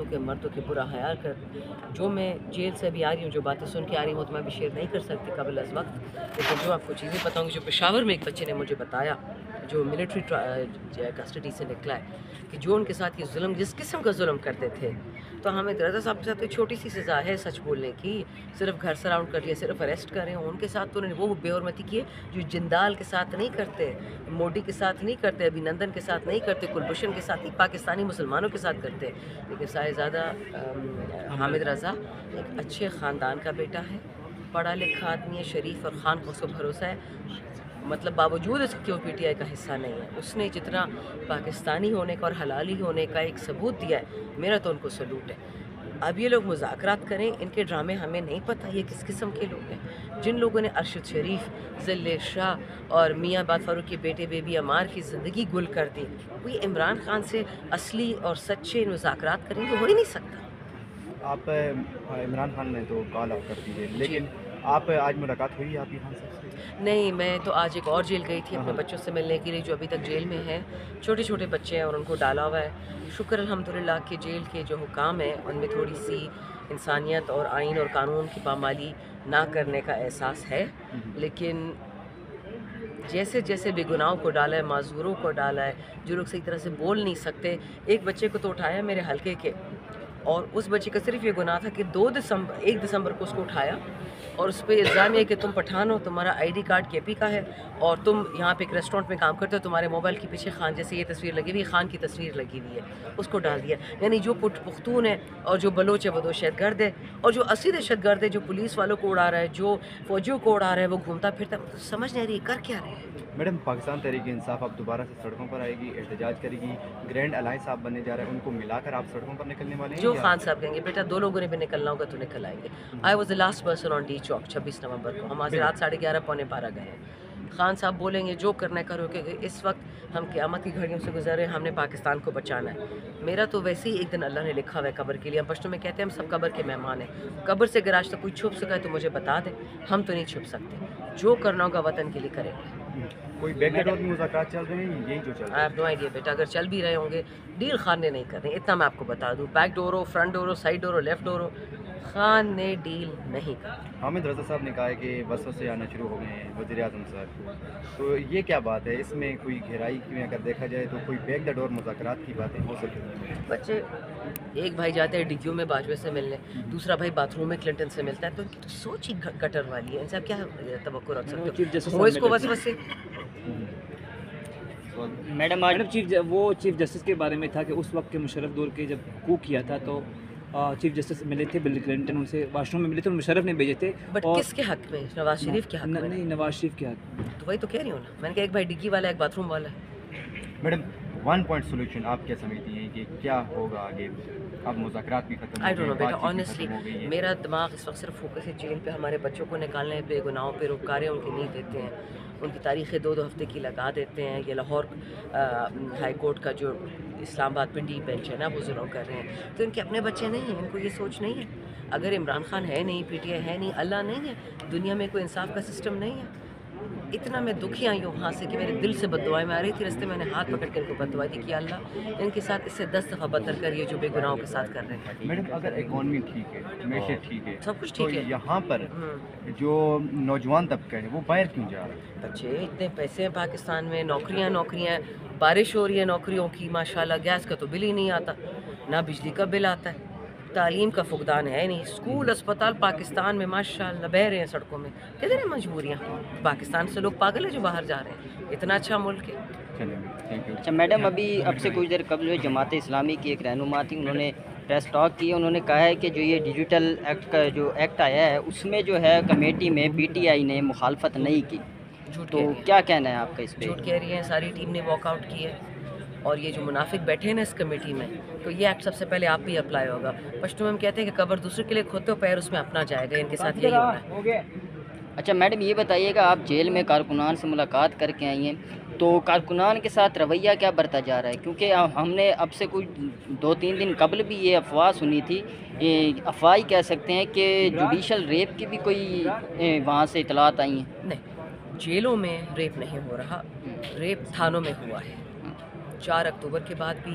کہ مردوں کے برا حیا کر جو میں جیل سے ابھی آ رہی ہوں، جو باتیں سن کے آ رہی ہوں وہ تو میں ابھی شیئر نہیں کر سکتی قبل از وقت، لیکن جو آپ کو چیزیں بتاؤں گی جو پشاور میں ایک بچے نے مجھے بتایا جو ملٹری کسٹڈی سے نکلا ہے کہ جو ان کے ساتھ یہ ظلم جس قسم کا ظلم کرتے تھے، تو حامد رضا صاحب کے ساتھ تو چھوٹی سی سزا ہے سچ بولنے کی، صرف گھر سراؤنڈ کر لیا، صرف اریسٹ کریں، ان کے ساتھ تو انہوں نے وہ بے حرمتی کی ہے جو جندال کے ساتھ نہیں کرتے، موڈی کے ساتھ نہیں کرتے، ابھی نندن کے ساتھ نہیں کرتے، کلبھوشن کے ساتھ نہیں، پاکستانی مسلمانوں کے ساتھ کرتے، لیکن صاحبزادہ حامد رضا ایک اچھے خاندان کا بیٹا ہے، پڑھا لکھا آدمی ہے، شریف اور خان کو اس کو بھروسہ ہے، مطلب باوجود اس کے وہ پی ٹی آئی کا حصہ نہیں ہے، اس نے جتنا پاکستانی ہونے کا اور حلالی ہونے کا ایک ثبوت دیا ہے، میرا تو ان کو سلوٹ ہے۔ اب یہ لوگ مذاکرات کریں، ان کے ڈرامے ہمیں نہیں پتہ یہ کس قسم کے لوگ ہیں، جن لوگوں نے ارشد شریف، ذل شاہ اور میاں باد فاروق کے بیٹے بیبی عمار کی زندگی گل کر دی، کوئی عمران خان سے اصلی اور سچے مذاکرات کریں گے، ہو ہی نہیں سکتا۔ آپ عمران خان نے تو کال آپ کر دی ہے، لیکن آپ آج ملاقات ہوئی آپ کی خان صاحب سے؟ نہیں، میں تو آج ایک اور جیل گئی تھی اپنے بچوں سے ملنے کے لیے جو ابھی تک جیل میں ہیں، چھوٹے چھوٹے بچے ہیں اور ان کو ڈالا ہوا ہے، شکر الحمدللہ کہ جیل کے جو حکام ہیں ان میں تھوڑی سی انسانیت اور آئین اور قانون کی پامالی نہ کرنے کا احساس ہے، لیکن جیسے جیسے بے گناہوں کو ڈالا ہے، معذوروں کو ڈالا ہے، جو لوگ صحیح طرح سے بول نہیں سکتے، ایک بچے کو تو اٹھایا میرے حلقے کے، اور اس بچے کا صرف یہ گناہ تھا کہ 1 دسمبر کو اس کو اٹھایا اور اس پہ الزام یہ کہ تم پٹھان ہو، تمہارا آئی ڈی کارڈ کے پی کا ہے اور تم یہاں پہ ایک ریسٹورنٹ میں کام کرتے ہو، تمہارے موبائل کے پیچھے خان جیسے یہ تصویر لگی ہوئی ہے، خان کی تصویر لگی ہوئی ہے، اس کو ڈال دیا۔ یعنی جو پختون ہے اور جو بلوچ ہے وہ دہشت گرد ہے، اور جو اصلی دہشت گرد ہے جو پولیس والوں کو اڑا رہا ہے، جو فوجیوں کو اڑا رہا ہے، وہ گھومتا پھرتا ہے، سمجھ نہیں آ رہی ہے کر کیا رہے ہیں۔ میڈم، پاکستان تحریک انصاف اب دوبارہ سے سڑکوں پر آئے گی، احتجاج کرے گی، گرینڈ الائنس آپ بننے جا رہے ہیں، ان کو ملا کر آپ سڑکوں پر نکلنے والے ہیں؟ جو خان صاحب کہیں گے بیٹا 2 لوگوں نے بھی نکلنا ہوگا تو نکل آئیں گے۔ I was the last person on D چوک 26 نومبر کو، ہم آج رات 11:30 پونے 12 گئے ہیں۔ خان صاحب بولیں گے جو کرنا ہے کرو، کیونکہ اس وقت ہم قیامت کی گھڑیوں سے گزر رہے ہیں، ہم نے پاکستان کو بچانا ہے۔ میرا تو ویسے ہی ایک دن اللہ نے لکھا ہوا ہے قبر کے لیے، ہم پشتوں میں کہتے ہیں ہم سب قبر کے مہمان ہیں، قبر سے اگر آج تک کوئی چھپ سکا ہے تو مجھے بتا دیں، ہم تو نہیں چھپ سکتے، جو کرنا ہوگا وطن کے لیے کریں گے۔ کوئی بیک ڈور میں مذاکرات چل رہے ہیں، یہی جو چل رہا ہے؟ آئی ہیو نو آئیڈیا بیٹا، اگر چل بھی رہے ہوں گے ڈیل خان نے نہیں کرنی، اتنا میں آپ کو بتا دوں، بیک ڈور ہو، فرنٹ ڈور ہو، سائڈ ڈور ہو، لیفٹ ڈور ہو، خان نے ڈیل نہیں کرنی۔ حامد رضا صاحب نے کہا ہے کہ وسوسے آنا شروع ہو گئے ہیں وزیر اعظم صاحب کو، تو یہ کیا بات ہے؟ اس میں کوئی گہرائی میں اگر دیکھا جائے تو کوئی بیک دا ڈور مذاکرات کی باتیں ہو سکتی ہیں؟ بچے ایک بھائی جاتے ہیں ڈگیوں میں باجوے سے ملنے، دوسرا بھائی باتھ روم میں کلنٹن سے ملتا ہے، تو ان کی تو سوچ ہی گٹر والی ہے، ان سے آپ کیا توقع رکھ سکتے ہو؟ وہ اس کو وسوسے میڈم آج چیف جسٹس کے بارے میں تھا کہ اس وقت کے مشرف دور کے جب کو کیا تھا تو چیف جسٹس ملے تھے بل کلنٹن، ان سے واش روم میں ملے تھے، مشرف نے بھیجے تھے۔ بٹ کس کے حق میں؟ نواز شریف کے حق میں؟ نہیں، نواز شریف کے حق میں۔ تو وہی تو کہہ رہی ہوں نا، میں نے کہا ایک بھائی ڈگی والا ہے، ایک باتھ روم والا ہے۔ میڈم، 1 پوائنٹ سولوشن آپ کیا سمجھتی ہیں کہ کیا ہوگا آگے؟ اب مذاکرات بھی ختم آئی ہو ڈونٹ نو گئے، بیٹا، بات چیت بھی آنیسٹلی ختم ہو گئی ہے۔ میرا دماغ اس وقت صرف فوکس ہے جیل پہ، ہمارے بچوں کو نکالنے بے گناہوں پہ روکارے ان کی نہیں دیتے ہیں، ان کی تاریخیں 2 ہفتے کی لگا دیتے ہیں، یہ لاہور ہائی کورٹ کا جو اسلام آباد پنڈی بینچ ہے نا وہ ظلم کر رہے ہیں، تو ان کے اپنے بچے نہیں ہیں، ان کو یہ سوچ نہیں ہے، اگر عمران خان ہے نہیں، پی ٹی آئی ہے نہیں، اللہ نہیں ہے، دنیا میں کوئی انصاف کا سسٹم نہیں ہے۔ اتنا میں دکھی آئی ہوں وہاں سے کہ میرے دل سے بد دعائیں، میں آ رہی تھی رستے میں نے ہاتھ پکڑ کے ان کو بد دعائیں دی کہ اللہ ان کے ساتھ اس سے 10 دفعہ بدتر کریے جو بے گناہوں کے ساتھ کر رہے ہیں۔ میڈم، اگر اکانومی ٹھیک ہے، معیشت ٹھیک ہے، سب کچھ تو ٹھیک ہے، یہاں پر جو نوجوان طبقہ ہے وہ باہر کیوں جا رہا ہے؟ بچے اتنے پیسے ہیں پاکستان میں، نوکریاں ہیں، بارش ہو رہی ہے نوکریوں کی، ماشاءاللہ گیس کا تو بل ہی نہیں آتا، نہ بجلی کا بل آتا ہے، تعلیم کا فقدان ہے نہیں، اسکول اسپتال پاکستان میں ماشاءاللہ بہہ رہے ہیں سڑکوں میں، کدھر ہیں مجبوریاں؟ پاکستان سے لوگ پاگل ہیں جو باہر جا رہے ہیں، اتنا اچھا ملک ہے۔ چلیں، تھینک یو۔ اچھا میڈم، ابھی اب سے کچھ دیر قبل جو جماعت اسلامی کی ایک رہنما تھی، انہوں نے پریس ٹاک کی، انہوں نے کہا ہے کہ جو یہ ڈیجیٹل ایکٹ کا جو ایکٹ آیا ہے اس میں جو ہے کمیٹی میں پی ٹی آئی نے مخالفت نہیں کی، تو کیا کہنا ہے آپ کا اس پہ؟ جھوٹ کہہ رہی ہیں، ساری ٹیم نے واک آؤٹ کی ہے، اور یہ جو منافق بیٹھے ہیں نا اس کمیٹی میں، تو یہ ایکٹ سب سے پہلے آپ بھی اپلائی ہوگا۔ پشتو میں ہم کہتے ہیں کہ قبر دوسرے کے لیے کھودتے ہو، پیر اس میں اپنا جائے گا، ان کے ساتھ یہی ہونا ہے۔ اچھا میڈم، یہ بتائیے گا آپ جیل میں کارکنان سے ملاقات کر کے آئی ہیں، تو کارکنان کے ساتھ رویہ کیا برتا جا رہا ہے؟ کیونکہ ہم نے اب سے کچھ 2-3 دن قبل بھی یہ افواہ سنی تھی، افواہ ہی کہہ سکتے ہیں کہ جوڈیشل ریپ کی بھی کوئی وہاں سے اطلاعات آئی ہیں۔ نہیں، جیلوں میں ریپ نہیں ہو رہا، ریپ تھانوں میں ہوا ہے۔ 4 اکتوبر کے بعد بھی